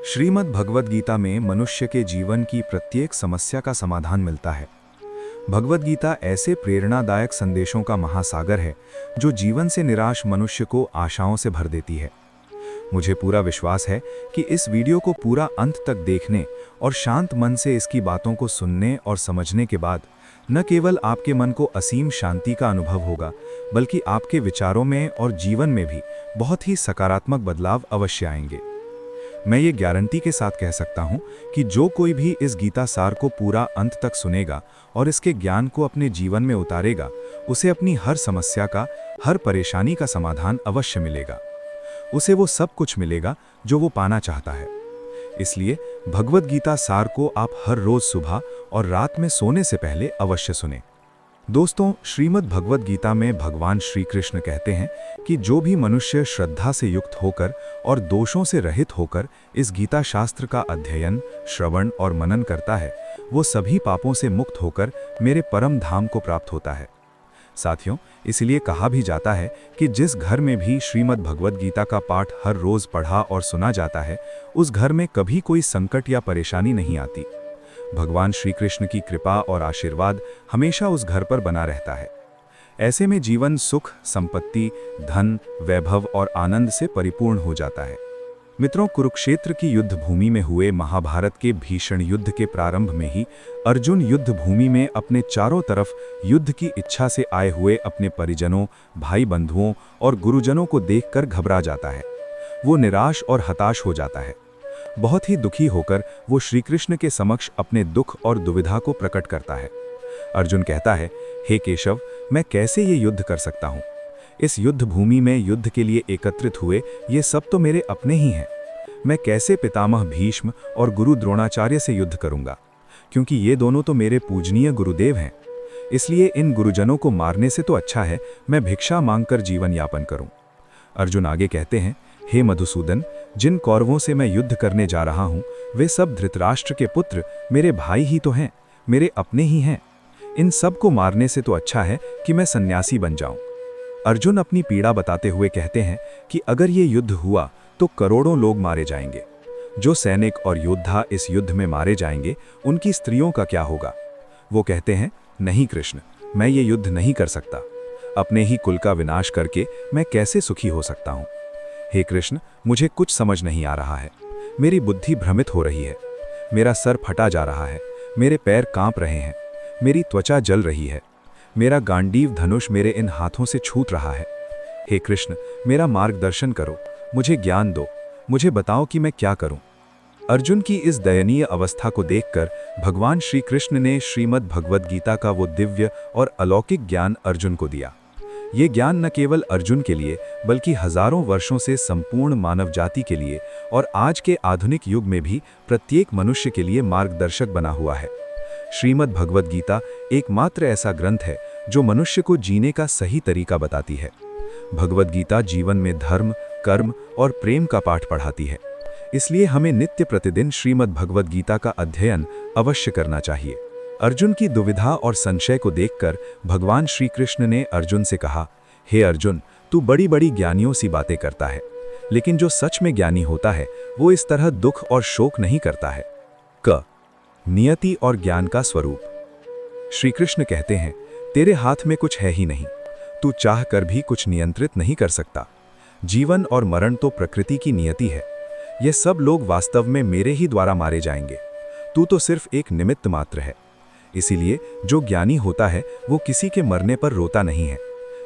श्रीमद् भगवद गीता में मनुष्य के जीवन की प्रत्येक समस्या का समाधान मिलता है। भगवद गीता ऐसे प्रेरणादायक संदेशों का महासागर है जो जीवन से निराश मनुष्य को आशाओं से भर देती है। मुझे पूरा विश्वास है कि इस वीडियो को पूरा अंत तक देखने और शांत मन से इसकी बातों को सुनने और समझने के बाद न केवल आपके मन को असीम शांति का अनुभव होगा, बल्कि आपके विचारों में और जीवन में भी बहुत ही सकारात्मक बदलाव अवश्य आएंगे। मैं ये गारंटी के साथ कह सकता हूँ कि जो कोई भी इस गीता सार को पूरा अंत तक सुनेगा और इसके ज्ञान को अपने जीवन में उतारेगा, उसे अपनी हर समस्या का, हर परेशानी का समाधान अवश्य मिलेगा। उसे वो सब कुछ मिलेगा जो वो पाना चाहता है। इसलिए भगवद गीता सार को आप हर रोज सुबह और रात में सोने से पहले अवश्य सुनें। दोस्तों, श्रीमद् भगवद गीता में भगवान श्री कृष्ण कहते हैं कि जो भी मनुष्य श्रद्धा से युक्त होकर और दोषों से रहित होकर इस गीता शास्त्र का अध्ययन, श्रवण और मनन करता है, वो सभी पापों से मुक्त होकर मेरे परम धाम को प्राप्त होता है। साथियों, इसलिए कहा भी जाता है कि जिस घर में भी श्रीमद् भगवद गीता का पाठ हर रोज पढ़ा और सुना जाता है, उस घर में कभी कोई संकट या परेशानी नहीं आती। भगवान श्री कृष्ण की कृपा और आशीर्वाद हमेशा उस घर पर बना रहता है। ऐसे में जीवन सुख, संपत्ति, धन, वैभव और आनंद से परिपूर्ण हो जाता है। मित्रों, कुरुक्षेत्र की युद्ध भूमि में हुए महाभारत के भीषण युद्ध के प्रारंभ में ही अर्जुन युद्ध भूमि में अपने चारों तरफ युद्ध की इच्छा से आए हुए अपने परिजनों, भाई बंधुओं और गुरुजनों को देखकर घबरा जाता है। वो निराश और हताश हो जाता है। बहुत ही दुखी होकर वो श्री कृष्ण के समक्ष अपने दुख और दुविधा को प्रकट करता है। अर्जुन कहता है, हे केशव, मैं कैसे ये युद्ध कर सकता हूँ? इस युद्ध भूमि में युद्ध के लिए एकत्रित हुए ये सब तो मेरे अपने ही हैं। मैं कैसे पितामह भीष्म और गुरु द्रोणाचार्य से युद्ध करूंगा, क्योंकि ये दोनों तो मेरे पूजनीय गुरुदेव हैं। इसलिए इन गुरुजनों को मारने से तो अच्छा है मैं भिक्षा मांगकर जीवन यापन करूं। अर्जुन आगे कहते हैं, हे मधुसूदन, जिन कौरवों से मैं युद्ध करने जा रहा हूं, वे सब धृतराष्ट्र के पुत्र मेरे भाई ही तो हैं, मेरे अपने ही हैं। इन सब को मारने से तो अच्छा है कि मैं सन्यासी बन जाऊं। अर्जुन अपनी पीड़ा बताते हुए कहते हैं कि अगर ये युद्ध हुआ तो करोड़ों लोग मारे जाएंगे। जो सैनिक और योद्धा इस युद्ध में मारे जाएंगे, उनकी स्त्रियों का क्या होगा? वो कहते हैं, नहीं कृष्ण, मैं ये युद्ध नहीं कर सकता। अपने ही कुल का विनाश करके मैं कैसे सुखी हो सकता हूँ? हे कृष्ण, मुझे कुछ समझ नहीं आ रहा है। मेरी बुद्धि भ्रमित हो रही है। मेरा सर फटा जा रहा है। मेरे पैर कांप रहे हैं। मेरी त्वचा जल रही है। मेरा गांडीव धनुष मेरे इन हाथों से छूट रहा है। हे कृष्ण, मेरा मार्गदर्शन करो, मुझे ज्ञान दो, मुझे बताओ कि मैं क्या करूं। अर्जुन की इस दयनीय अवस्था को देखकर भगवान श्री कृष्ण ने श्रीमद् भगवद गीता का वो दिव्य और अलौकिक ज्ञान अर्जुन को दिया। ये ज्ञान न केवल अर्जुन के लिए, बल्कि हजारों वर्षों से संपूर्ण मानव जाति के लिए और आज के आधुनिक युग में भी प्रत्येक मनुष्य के लिए मार्गदर्शक बना हुआ है। श्रीमद् भगवद गीता एकमात्र ऐसा ग्रंथ है जो मनुष्य को जीने का सही तरीका बताती है। भगवद गीता जीवन में धर्म, कर्म और प्रेम का पाठ पढ़ाती है। इसलिए हमें नित्य प्रतिदिन श्रीमद् भगवद गीता का अध्ययन अवश्य करना चाहिए। अर्जुन की दुविधा और संशय को देखकर भगवान श्री कृष्ण ने अर्जुन से कहा, हे अर्जुन, तू बड़ी बड़ी ज्ञानियों सी बातें करता है, लेकिन जो सच में ज्ञानी होता है वो इस तरह दुख और शोक नहीं करता है। नियति और ज्ञान का स्वरूप। श्री कृष्ण कहते हैं, तेरे हाथ में कुछ है ही नहीं। तू चाह कर भी कुछ नियंत्रित नहीं कर सकता। जीवन और मरण तो प्रकृति की नियति है। ये सब लोग वास्तव में मेरे ही द्वारा मारे जाएंगे। तू तो सिर्फ एक निमित्त मात्र है। इसीलिए जो ज्ञानी होता है वो किसी के मरने पर रोता नहीं है।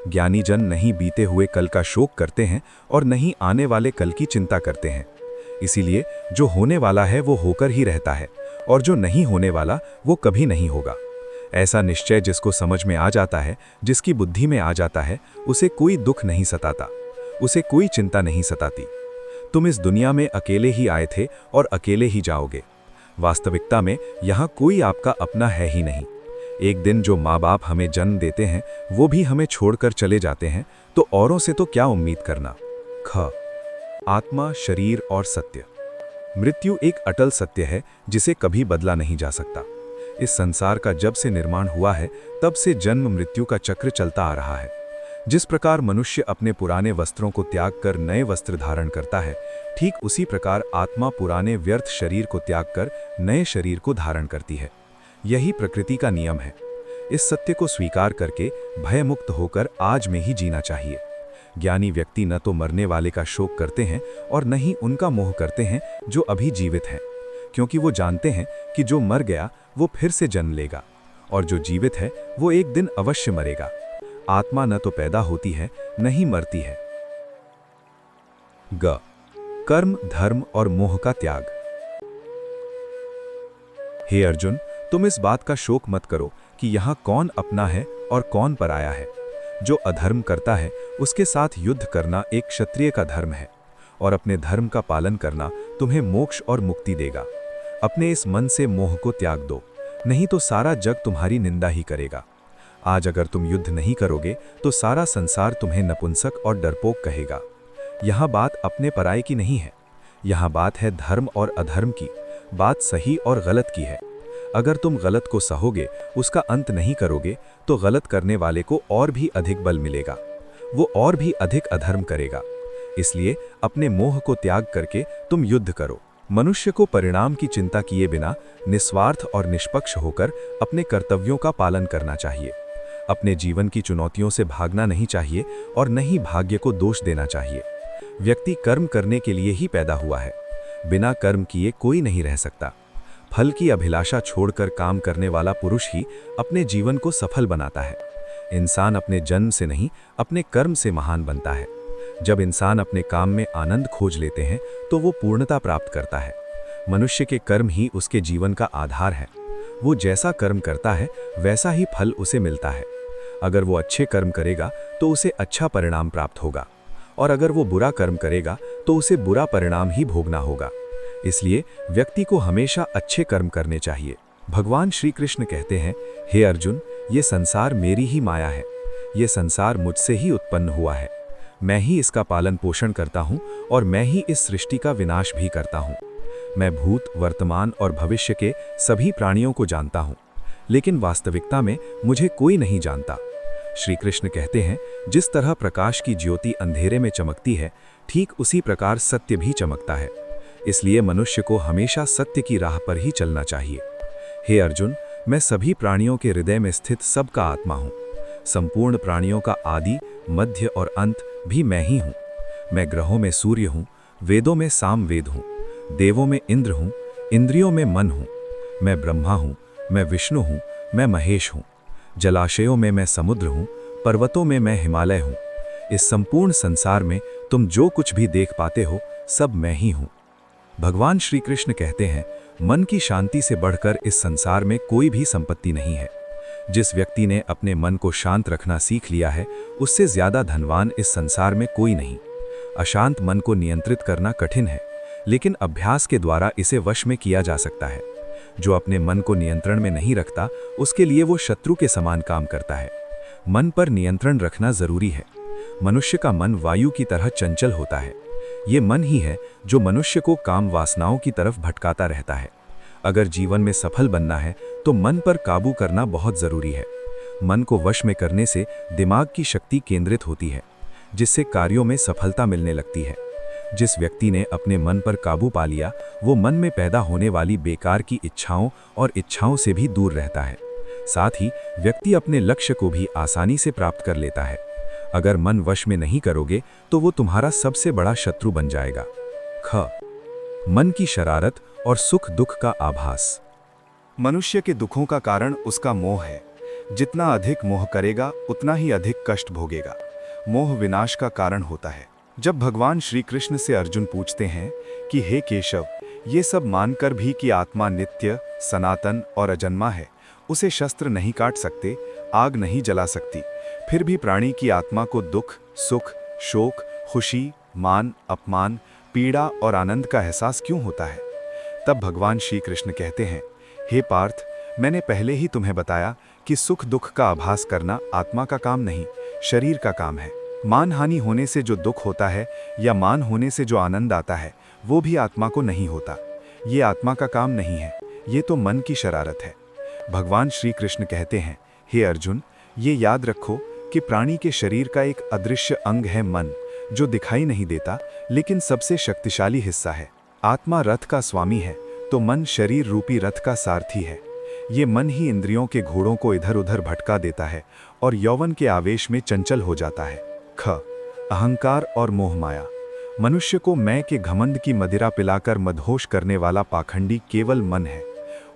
ज्ञानी जन नहीं बीते हुए कल का शोक करते हैं और नहीं आने वाले कल की चिंता करते हैं। इसीलिए जो होने वाला है वो होकर ही रहता है और जो नहीं होने वाला वो कभी नहीं होगा। ऐसा निश्चय जिसको समझ में आ जाता है, जिसकी बुद्धि में आ जाता है, उसे कोई दुख नहीं सताता, उसे कोई चिंता नहीं सताती। तुम इस दुनिया में अकेले ही आए थे और अकेले ही जाओगे। वास्तविकता में यहाँ कोई आपका अपना है ही नहीं। एक दिन जो माँ बाप हमें जन्म देते हैं वो भी हमें छोड़कर चले जाते हैं, तो औरों से तो क्या उम्मीद करना। आत्मा, शरीर और सत्य। मृत्यु एक अटल सत्य है जिसे कभी बदला नहीं जा सकता। इस संसार का जब से निर्माण हुआ है तब से जन्म मृत्यु का चक्र चलता आ रहा है। जिस प्रकार मनुष्य अपने पुराने वस्त्रों को त्याग कर नए वस्त्र धारण करता है, ठीक उसी प्रकार आत्मा पुराने व्यर्थ शरीर को त्याग कर नए शरीर को धारण करती है। यही प्रकृति का नियम है। इस सत्य को स्वीकार करके भयमुक्त होकर आज में ही जीना चाहिए। ज्ञानी व्यक्ति न तो मरने वाले का शोक करते हैं और न ही उनका मोह करते हैं जो अभी जीवित हैं, क्योंकि वो जानते हैं कि जो मर गया वो फिर से जन्म लेगा और जो जीवित है वो एक दिन अवश्य मरेगा। आत्मा न तो पैदा होती है न ही मरती है। ग कर्म, धर्म और मोह का त्याग। हे अर्जुन, तुम इस बात का शोक मत करो कि यहाँ कौन अपना है और कौन पराया है। जो अधर्म करता है उसके साथ युद्ध करना एक क्षत्रिय का धर्म है और अपने धर्म का पालन करना तुम्हें मोक्ष और मुक्ति देगा। अपने इस मन से मोह को त्याग दो, नहीं तो सारा जग तुम्हारी निंदा ही करेगा। आज अगर तुम युद्ध नहीं करोगे तो सारा संसार तुम्हें नपुंसक और डरपोक कहेगा। यहाँ बात अपने पराये की नहीं है, यहाँ बात है धर्म और अधर्म की, बात सही और गलत की है। अगर तुम गलत को सहोगे, उसका अंत नहीं करोगे, तो गलत करने वाले को और भी अधिक बल मिलेगा, वो और भी अधिक अधर्म करेगा। इसलिए अपने मोह को त्याग करके तुम युद्ध करो। मनुष्य को परिणाम की चिंता किए बिना निस्वार्थ और निष्पक्ष होकर अपने कर्तव्यों का पालन करना चाहिए। अपने जीवन की चुनौतियों से भागना नहीं चाहिए और न ही भाग्य को दोष देना चाहिए। व्यक्ति कर्म करने के लिए ही पैदा हुआ है, बिना कर्म किए कोई नहीं रह सकता। फल की अभिलाषा छोड़कर काम करने वाला पुरुष ही अपने जीवन को सफल बनाता है। इंसान अपने जन्म से नहीं, अपने कर्म से महान बनता है। जब इंसान अपने काम में आनंद खोज लेते हैं तो वो पूर्णता प्राप्त करता है। मनुष्य के कर्म ही उसके जीवन का आधार है। वो जैसा कर्म करता है वैसा ही फल उसे मिलता है। अगर वो अच्छे कर्म करेगा तो उसे अच्छा परिणाम प्राप्त होगा और अगर वो बुरा कर्म करेगा तो उसे बुरा परिणाम ही भोगना होगा। इसलिए व्यक्ति को हमेशा अच्छे कर्म करने चाहिए। भगवान श्री कृष्ण कहते हैं, हे अर्जुन, ये संसार मेरी ही माया है। ये संसार मुझसे ही उत्पन्न हुआ है। मैं ही इसका पालन पोषण करता हूँ और मैं ही इस सृष्टि का विनाश भी करता हूँ। मैं भूत, वर्तमान और भविष्य के सभी प्राणियों को जानता हूँ, लेकिन वास्तविकता में मुझे कोई नहीं जानता। श्री कृष्ण कहते हैं, जिस तरह प्रकाश की ज्योति अंधेरे में चमकती है, ठीक उसी प्रकार सत्य भी चमकता है। इसलिए मनुष्य को हमेशा सत्य की राह पर ही चलना चाहिए। हे अर्जुन, मैं सभी प्राणियों के हृदय में स्थित सबका आत्मा हूँ। संपूर्ण प्राणियों का आदि, मध्य और अंत भी मैं ही हूँ। मैं ग्रहों में सूर्य हूँ, वेदों में सामवेद हूँ, देवों में इंद्र हूँ, इंद्रियों में मन हूँ। मैं ब्रह्मा हूँ, मैं विष्णु हूँ, मैं महेश हूँ। जलाशयों में मैं समुद्र हूँ, पर्वतों में मैं हिमालय हूँ। इस संपूर्ण संसार में तुम जो कुछ भी देख पाते हो, सब मैं ही हूँ। भगवान श्री कृष्ण कहते हैं, मन की शांति से बढ़कर इस संसार में कोई भी संपत्ति नहीं है। जिस व्यक्ति ने अपने मन को शांत रखना सीख लिया है, उससे ज्यादा धनवान इस संसार में कोई नहीं। अशांत मन को नियंत्रित करना कठिन है, लेकिन अभ्यास के द्वारा इसे वश में किया जा सकता है। जो अपने मन को नियंत्रण में नहीं रखता, उसके लिए वो शत्रु के समान काम करता है। मन पर नियंत्रण रखना जरूरी है। मनुष्य का मन वायु की तरह चंचल होता है। ये मन ही है जो मनुष्य को काम वासनाओं की तरफ भटकाता रहता है। अगर जीवन में सफल बनना है तो मन पर काबू करना बहुत जरूरी है। मन को वश में करने से दिमाग की शक्ति केंद्रित होती है, जिससे कार्यों में सफलता मिलने लगती है। जिस व्यक्ति ने अपने मन पर काबू पा लिया, वो मन में पैदा होने वाली बेकार की इच्छाओं और इच्छाओं से भी दूर रहता है। साथ ही व्यक्ति अपने लक्ष्य को भी आसानी से प्राप्त कर लेता है। अगर मन वश में नहीं करोगे तो वो तुम्हारा सबसे बड़ा शत्रु बन जाएगा। ख मन की शरारत और सुख दुख का आभास। मनुष्य के दुखों का कारण उसका मोह है। जितना अधिक मोह करेगा उतना ही अधिक कष्ट भोगेगा। मोह विनाश का कारण होता है। जब भगवान श्री कृष्ण से अर्जुन पूछते हैं कि हे केशव, ये सब मानकर भी कि आत्मा नित्य, सनातन और अजन्मा है, उसे शस्त्र नहीं काट सकते, आग नहीं जला सकती, फिर भी प्राणी की आत्मा को दुख, सुख, शोक, खुशी, मान, अपमान, पीड़ा और आनंद का एहसास क्यों होता है? तब भगवान श्री कृष्ण कहते हैं, हे पार्थ, मैंने पहले ही तुम्हें बताया कि सुख दुख का आभास करना आत्मा का काम नहीं, शरीर का काम है। मान हानि होने से जो दुख होता है या मान होने से जो आनंद आता है, वो भी आत्मा को नहीं होता। ये आत्मा का काम नहीं है, ये तो मन की शरारत है। भगवान श्री कृष्ण कहते हैं, हे अर्जुन, ये याद रखो कि प्राणी के शरीर का एक अदृश्य अंग है मन, जो दिखाई नहीं देता लेकिन सबसे शक्तिशाली हिस्सा है। आत्मा रथ का स्वामी है तो मन शरीर रूपी रथ का सारथी है। ये मन ही इंद्रियों के घोड़ों को इधर उधर भटका देता है और यौवन के आवेश में चंचल हो जाता है। अहंकार और मोह माया। मनुष्य को मैं के घमंड की मदिरा पिलाकर मदहोश करने वाला पाखंडी केवल मन है।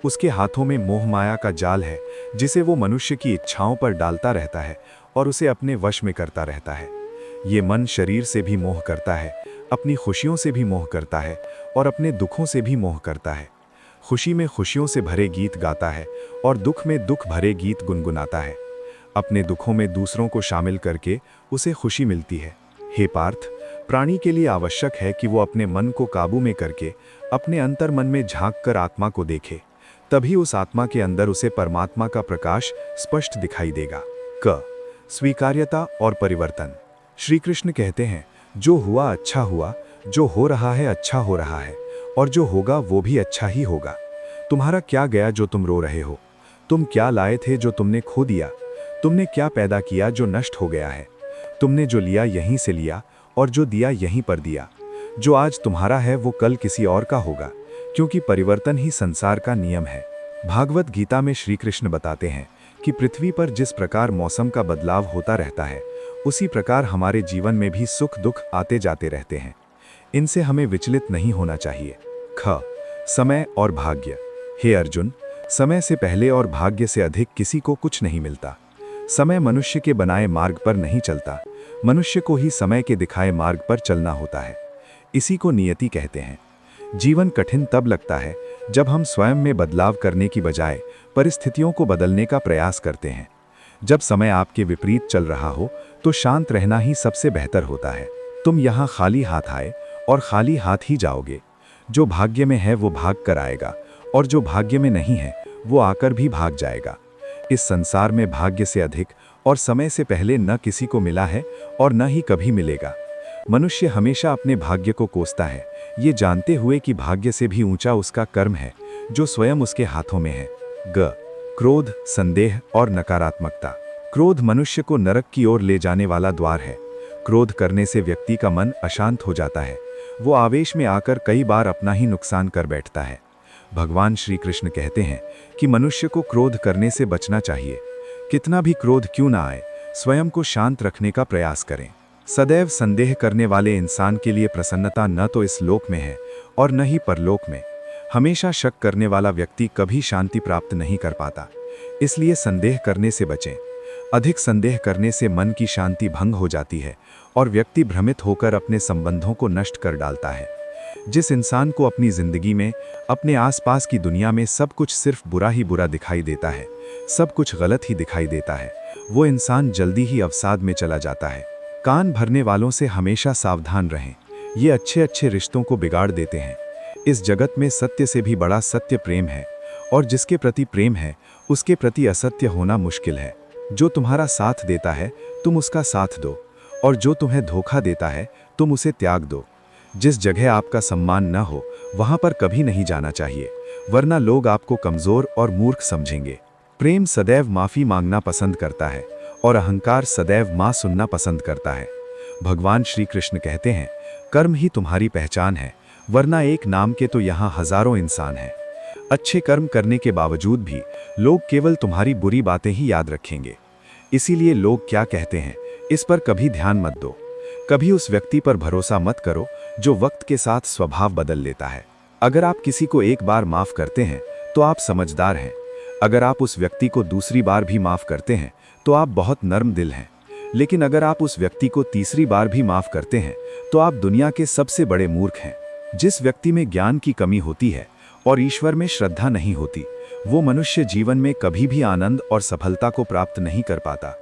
उसके हाथों में मोह माया का जाल है जिसे वो मनुष्य की इच्छाओं पर डालता रहता है और उसे अपने वश में करता रहता है। ये मन शरीर से भी मोह करता है, अपनी खुशियों से भी मोह करता है और अपने दुखों से भी मोह करता है। खुशी में खुशियों से भरे गीत गाता है और दुख में दुख भरे गीत गुनगुनाता है। अपने दुखों में दूसरों को शामिल करके उसे खुशी मिलती है। हे पार्थ, प्राणी के लिए आवश्यक है कि वो अपने मन को काबू में करके अपने अंतर मन में झांक कर आत्मा को देखे, तभी उस आत्मा के अंदर उसे परमात्मा का प्रकाश स्पष्ट दिखाई देगा। स्वीकार्यता और परिवर्तन। श्री कृष्ण कहते हैं, जो हुआ अच्छा हुआ, जो हो रहा है अच्छा हो रहा है, और जो होगा वो भी अच्छा ही होगा। तुम्हारा क्या गया जो तुम रो रहे हो? तुम क्या लाए थे जो तुमने खो दिया? तुमने क्या पैदा किया जो नष्ट हो गया है? तुमने जो लिया यहीं से लिया और जो दिया यहीं पर दिया। जो आज तुम्हारा है वो कल किसी और का होगा, क्योंकि परिवर्तन ही संसार का नियम है। भागवत गीता में श्री कृष्ण बताते हैं कि पृथ्वी पर जिस प्रकार मौसम का बदलाव होता रहता है, उसी प्रकार हमारे जीवन में भी सुख दुख आते जाते रहते हैं। इनसे हमें विचलित नहीं होना चाहिए। समय और भाग्य। हे अर्जुन, समय से पहले और भाग्य से अधिक किसी को कुछ नहीं मिलता। समय मनुष्य के बनाए मार्ग पर नहीं चलता, मनुष्य को ही समय के दिखाए मार्ग पर चलना होता है। इसी को नियति कहते हैं। जीवन कठिन तब लगता है जब हम स्वयं में बदलाव करने की बजाय परिस्थितियों को बदलने का प्रयास करते हैं। जब समय आपके विपरीत चल रहा हो तो शांत रहना ही सबसे बेहतर होता है। तुम यहाँ खाली हाथ आए और खाली हाथ ही जाओगे। जो भाग्य में है वो भाग कर आएगा और जो भाग्य में नहीं है वो आकर भी भाग जाएगा। इस संसार में भाग्य से अधिक और समय से पहले न किसी को मिला है और न ही कभी मिलेगा। मनुष्य हमेशा अपने भाग्य को कोसता है, ये जानते हुए कि भाग्य से भी ऊंचा उसका कर्म है जो स्वयं उसके हाथों में है। क्रोध, संदेह और नकारात्मकता। क्रोध मनुष्य को नरक की ओर ले जाने वाला द्वार है। क्रोध करने से व्यक्ति का मन अशांत हो जाता है। वो आवेश में आकर कई बार अपना ही नुकसान कर बैठता है। भगवान श्री कृष्ण कहते हैं कि मनुष्य को क्रोध करने से बचना चाहिए। कितना भी क्रोध क्यों ना आए, स्वयं को शांत रखने का प्रयास करें। सदैव संदेह करने वाले इंसान के लिए प्रसन्नता न तो इस लोक में है और न ही परलोक में। हमेशा शक करने वाला व्यक्ति कभी शांति प्राप्त नहीं कर पाता। इसलिए संदेह करने से बचें। अधिक संदेह करने से मन की शांति भंग हो जाती है और व्यक्ति भ्रमित होकर अपने संबंधों को नष्ट कर डालता है। जिस इंसान को अपनी जिंदगी में, अपने आसपास की दुनिया में सब कुछ सिर्फ बुरा ही बुरा दिखाई देता है, सब कुछ गलत ही दिखाई देता है, वो इंसान जल्दी ही अवसाद में चला जाता है। कान भरने वालों से हमेशा सावधान रहें। ये अच्छे अच्छे रिश्तों को बिगाड़ देते हैं। इस जगत में सत्य से भी बड़ा सत्य प्रेम है, और जिसके प्रति प्रेम है उसके प्रति असत्य होना मुश्किल है। जो तुम्हारा साथ देता है तुम उसका साथ दो, और जो तुम्हें धोखा देता है तुम उसे त्याग दो। जिस जगह आपका सम्मान न हो वहां पर कभी नहीं जाना चाहिए, वरना लोग आपको कमजोर और मूर्ख समझेंगे। प्रेम सदैव माफी मांगना पसंद करता है और अहंकार सदैव मां सुनना पसंद करता है। भगवान श्री कृष्ण कहते हैं, कर्म ही तुम्हारी पहचान है, वरना एक नाम के तो यहाँ हजारों इंसान हैं। अच्छे कर्म करने के बावजूद भी लोग केवल तुम्हारी बुरी बातें ही याद रखेंगे। इसीलिए लोग क्या कहते हैं इस पर कभी ध्यान मत दो। कभी उस व्यक्ति पर भरोसा मत करो जो वक्त के साथ स्वभाव बदल लेता है। अगर आप किसी को एक बार माफ करते हैं तो आप समझदार हैं। अगर आप उस व्यक्ति को दूसरी बार भी माफ करते हैं तो आप बहुत नर्म दिल हैं। लेकिन अगर आप उस व्यक्ति को तीसरी बार भी माफ करते हैं तो आप दुनिया के सबसे बड़े मूर्ख हैं। जिस व्यक्ति में ज्ञान की कमी होती है और ईश्वर में श्रद्धा नहीं होती, वो मनुष्य जीवन में कभी भी आनंद और सफलता को प्राप्त नहीं कर पाता।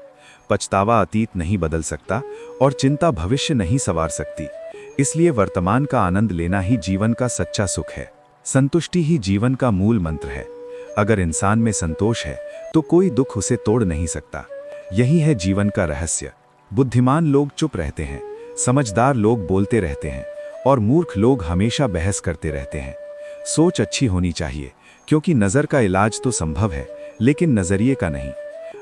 पछतावा अतीत नहीं बदल सकता और चिंता भविष्य नहीं संवार सकती। इसलिए वर्तमान का आनंद लेना ही जीवन का सच्चा सुख है। संतुष्टि ही जीवन का मूल मंत्र है। अगर इंसान में संतोष है तो कोई दुख उसे तोड़ नहीं सकता। यही है जीवन का रहस्य। बुद्धिमान लोग चुप रहते हैं, समझदार लोग बोलते रहते हैं और मूर्ख लोग हमेशा बहस करते रहते हैं। सोच अच्छी होनी चाहिए, क्योंकि नज़र का इलाज तो संभव है लेकिन नज़रिए का नहीं।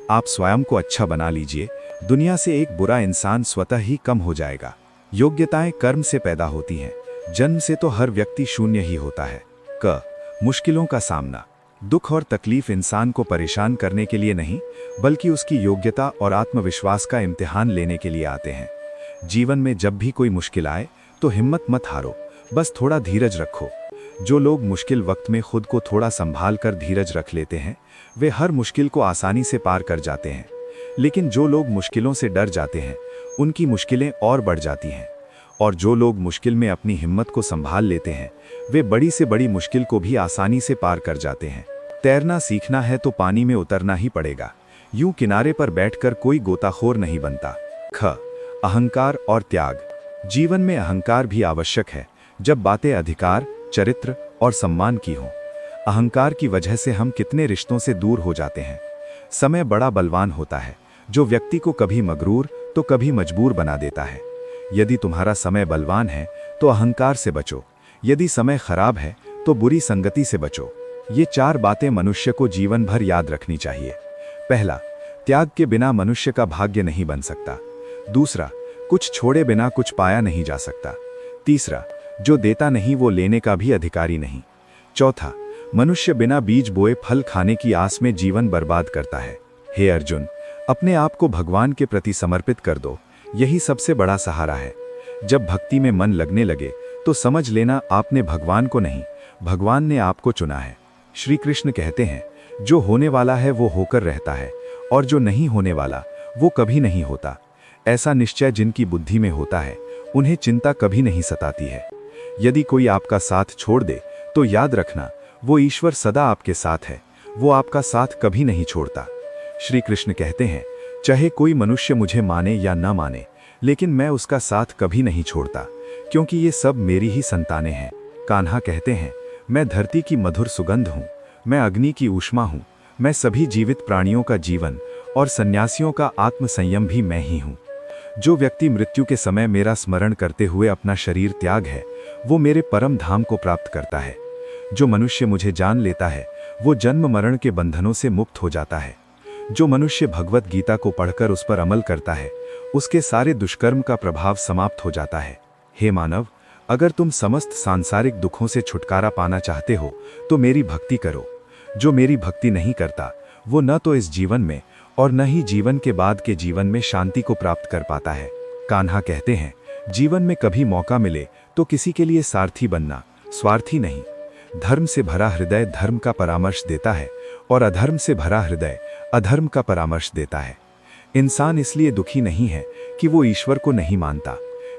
आप स्वयं को अच्छा बना लीजिए, दुनिया से एक बुरा इंसान स्वतः ही कम हो जाएगा। योग्यताएं कर्म से पैदा होती हैं, जन्म से तो हर व्यक्ति शून्य ही होता है। क मुश्किलों का सामना। दुख और तकलीफ इंसान को परेशान करने के लिए नहीं, बल्कि उसकी योग्यता और आत्मविश्वास का इम्तिहान लेने के लिए आते हैं। जीवन में जब भी कोई मुश्किल आए तो हिम्मत मत हारो, बस थोड़ा धीरज रखो। जो लोग मुश्किल वक्त में खुद को थोड़ा संभाल कर धीरज रख लेते हैं, वे हर मुश्किल को आसानी से पार कर जाते हैं। लेकिन जो लोग मुश्किलों से डर जाते हैं, उनकी मुश्किलें और बढ़ जाती हैं। और जो लोग मुश्किल में अपनी हिम्मत को संभाल लेते हैं, वे बड़ी से बड़ी मुश्किल को भी आसानी से पार कर जाते हैं। तैरना सीखना है तो पानी में उतरना ही पड़ेगा। यूं किनारे पर बैठकर कोई गोताखोर नहीं बनता। ख अहंकार और त्याग। जीवन में अहंकार भी आवश्यक है, जब बातें अधिकार, चरित्र और सम्मान की हों। अहंकार की वजह से हम कितने रिश्तों से दूर हो जाते हैं। समय बड़ा बलवान होता है, जो व्यक्ति को कभी मगरूर तो कभी मजबूर बना देता है। यदि तुम्हारा समय बलवान है तो अहंकार से बचो, यदि समय खराब है तो बुरी संगति से बचो। ये 4 बातें मनुष्य को जीवन भर याद रखनी चाहिए। पहला, त्याग के बिना मनुष्य का भाग्य नहीं बन सकता। दूसरा, कुछ छोड़े बिना कुछ पाया नहीं जा सकता। तीसरा, जो देता नहीं वो लेने का भी अधिकारी नहीं। चौथा, मनुष्य बिना बीज बोए फल खाने की आस में जीवन बर्बाद करता है। हे अर्जुन, अपने आप को भगवान के प्रति समर्पित कर दो, यही सबसे बड़ा सहारा है। जब भक्ति में मन लगने लगे तो समझ लेना आपने भगवान को नहीं, भगवान ने आपको चुना है। श्री कृष्ण कहते हैं, जो होने वाला है वो होकर रहता है, और जो नहीं होने वाला वो कभी नहीं होता। ऐसा निश्चय जिनकी बुद्धि में होता है, उन्हें चिंता कभी नहीं सताती है। यदि कोई आपका साथ छोड़ दे तो याद रखना, वो ईश्वर सदा आपके साथ है, वो आपका साथ कभी नहीं छोड़ता। श्री कृष्ण कहते हैं, चाहे कोई मनुष्य मुझे माने या न माने, लेकिन मैं उसका साथ कभी नहीं छोड़ता, क्योंकि ये सब मेरी ही संतानें हैं। कान्हा कहते हैं, मैं धरती की मधुर सुगंध हूँ, मैं अग्नि की ऊष्मा हूँ, मैं सभी जीवित प्राणियों का जीवन और सन्यासियों का आत्मसंयम भी मैं ही हूँ। जो व्यक्ति मृत्यु के समय मेरा स्मरण करते हुए अपना शरीर त्याग है, वो मेरे परम धाम को प्राप्त करता है। जो मनुष्य मुझे जान लेता है, वो जन्म मरण के बंधनों से मुक्त हो जाता है। जो मनुष्य भगवत गीता को पढ़कर उस पर अमल करता है, उसके सारे दुष्कर्म का प्रभाव समाप्त हो जाता है। हे मानव, अगर तुम समस्त सांसारिक दुखों से छुटकारा पाना चाहते हो तो मेरी भक्ति करो। जो मेरी भक्ति नहीं करता, वो न तो इस जीवन में और न ही जीवन के बाद के जीवन में शांति को प्राप्त कर पाता है। कान्हा कहते हैं, जीवन में कभी मौका मिले तो किसी के लिए सारथी बनना, स्वार्थी नहीं। धर्म से भरा हृदय धर्म का परामर्श देता है, और अधर्म से भरा हृदय अधर्म का परामर्श देता है। इंसान इसलिए दुखी नहीं है कि वो ईश्वर को नहीं मानता,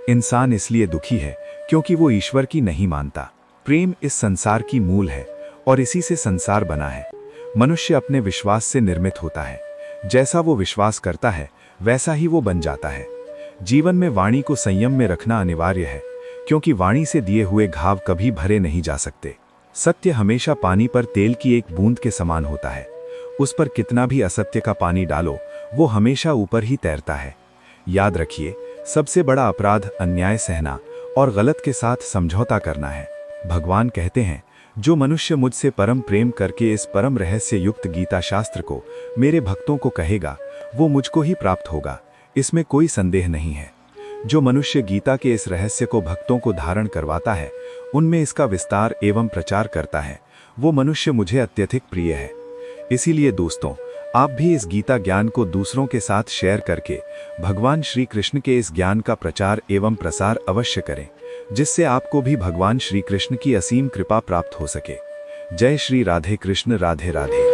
इंसान इसलिए दुखी है क्योंकि वो ईश्वर की नहीं मानता। प्रेम इस संसार की मूल है, और इसी से संसार बना है। मनुष्य अपने विश्वास से निर्मित होता है, जैसा वो विश्वास करता है वैसा ही वो बन जाता है। जीवन में वाणी को संयम में रखना अनिवार्य है, क्योंकि वाणी से दिए हुए घाव कभी भरे नहीं जा सकते। सत्य हमेशा पानी पर तेल की एक बूंद के समान होता है, उस पर कितना भी असत्य का पानी डालो, वो हमेशा ऊपर ही तैरता है। याद रखिए, सबसे बड़ा अपराध अन्याय सहना और गलत के साथ समझौता करना है। भगवान कहते हैं, जो मनुष्य मुझसे परम प्रेम करके इस परम रहस्य युक्त गीता शास्त्र को मेरे भक्तों को कहेगा, वो मुझको ही प्राप्त होगा, इसमें कोई संदेह नहीं है। जो मनुष्य गीता के इस रहस्य को भक्तों को धारण करवाता है, उनमें इसका विस्तार एवं प्रचार करता है, वो मनुष्य मुझे अत्यधिक प्रिय है। इसीलिए दोस्तों, आप भी इस गीता ज्ञान को दूसरों के साथ शेयर करके भगवान श्री कृष्ण के इस ज्ञान का प्रचार एवं प्रसार अवश्य करें, जिससे आपको भी भगवान श्री कृष्ण की असीम कृपा प्राप्त हो सके। जय श्री राधे कृष्ण, राधे राधे।